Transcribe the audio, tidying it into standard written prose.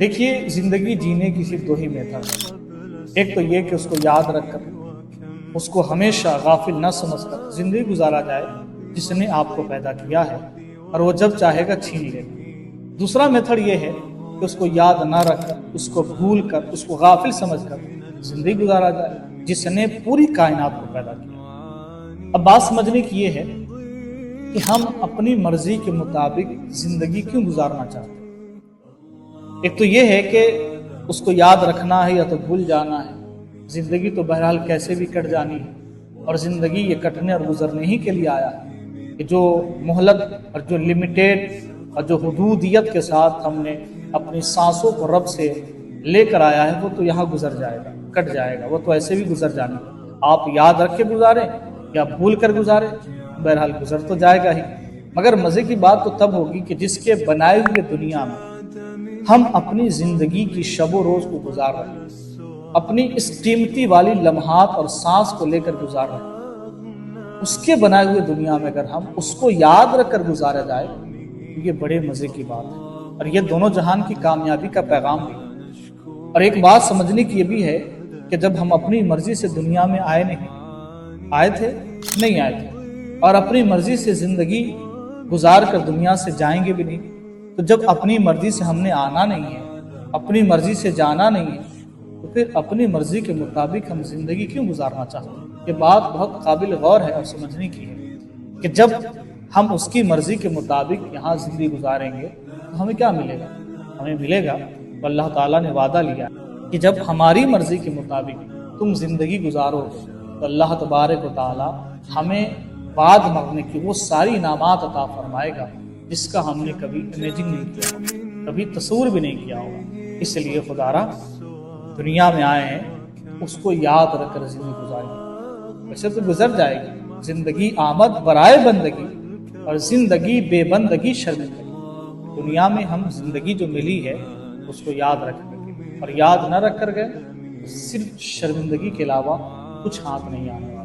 دیکھیے زندگی جینے کی صرف دو ہی میتھڈ ہے. ایک تو یہ کہ اس کو یاد رکھ کر اس کو ہمیشہ غافل نہ سمجھ کر زندگی گزارا جائے جس نے آپ کو پیدا کیا ہے اور وہ جب چاہے گا چھین لے گا. دوسرا میتھڈ یہ ہے کہ اس کو یاد نہ رکھ کر اس کو بھول کر اس کو غافل سمجھ کر زندگی گزارا جائے جس نے پوری کائنات کو پیدا کیا. اب بات سمجھنے کی یہ ہے کہ ہم اپنی مرضی کے مطابق زندگی کیوں گزارنا چاہتے ہیں. ایک تو یہ ہے کہ اس کو یاد رکھنا ہے یا تو بھول جانا ہے. زندگی تو بہرحال کیسے بھی کٹ جانی ہے اور زندگی یہ کٹنے اور گزرنے ہی کے لیے آیا ہے کہ جو مہلت اور جو لمیٹیڈ اور جو حدودیت کے ساتھ ہم نے اپنی سانسوں کو رب سے لے کر آیا ہے وہ تو یہاں گزر جائے گا, کٹ جائے گا. وہ تو ایسے بھی گزر جانا ہے. آپ یاد رکھ کے گزاریں یا بھول کر گزاریں بہرحال گزر تو جائے گا ہی. مگر مزے کی بات تو تب ہوگی کہ جس کے بنائے ہوئے دنیا میں ہم اپنی زندگی کی شب و روز کو گزار رہے ہیں, اپنی اس قیمتی والی لمحات اور سانس کو لے کر گزار رہے ہیں, اس کے بنائے ہوئے دنیا میں اگر ہم اس کو یاد رکھ کر گزارا جائے تو یہ بڑے مزے کی بات ہے اور یہ دونوں جہان کی کامیابی کا پیغام بھی ہے. اور ایک بات سمجھنے کی یہ بھی ہے کہ جب ہم اپنی مرضی سے دنیا میں آئے تھے نہیں آئے تھے اور اپنی مرضی سے زندگی گزار کر دنیا سے جائیں گے بھی نہیں. تو جب اپنی مرضی سے ہم نے آنا نہیں ہے, اپنی مرضی سے جانا نہیں ہے, تو پھر اپنی مرضی کے مطابق ہم زندگی کیوں گزارنا چاہتے ہیں. یہ بات بہت قابل غور ہے اور سمجھنے کی ہے کہ جب ہم اس کی مرضی کے مطابق یہاں زندگی گزاریں گے تو ہمیں کیا ملے گا. ہمیں ملے گا تو اللہ تعالیٰ نے وعدہ لیا کہ جب ہماری مرضی کے مطابق تم زندگی گزارو گے تو اللہ تبارک و تعالیٰ ہمیں بعد مرنے کی وہ ساری انعامات عطا فرمائے گا جس کا ہم نے کبھی امیجن نہیں کیا ہوگا, کبھی تصور بھی نہیں کیا ہوگا. اس لیے خدا را دنیا میں آئے ہیں اس کو یاد رکھ کر زندگی گزاریں. ویسے تو گزر جائے گی زندگی آمد برائے بندگی اور زندگی بے بندگی شرمندگی. دنیا میں ہم زندگی جو ملی ہے اس کو یاد رکھ کر اور یاد نہ رکھ کر گئے صرف شرمندگی کے علاوہ کچھ ہاتھ نہیں آنے والا.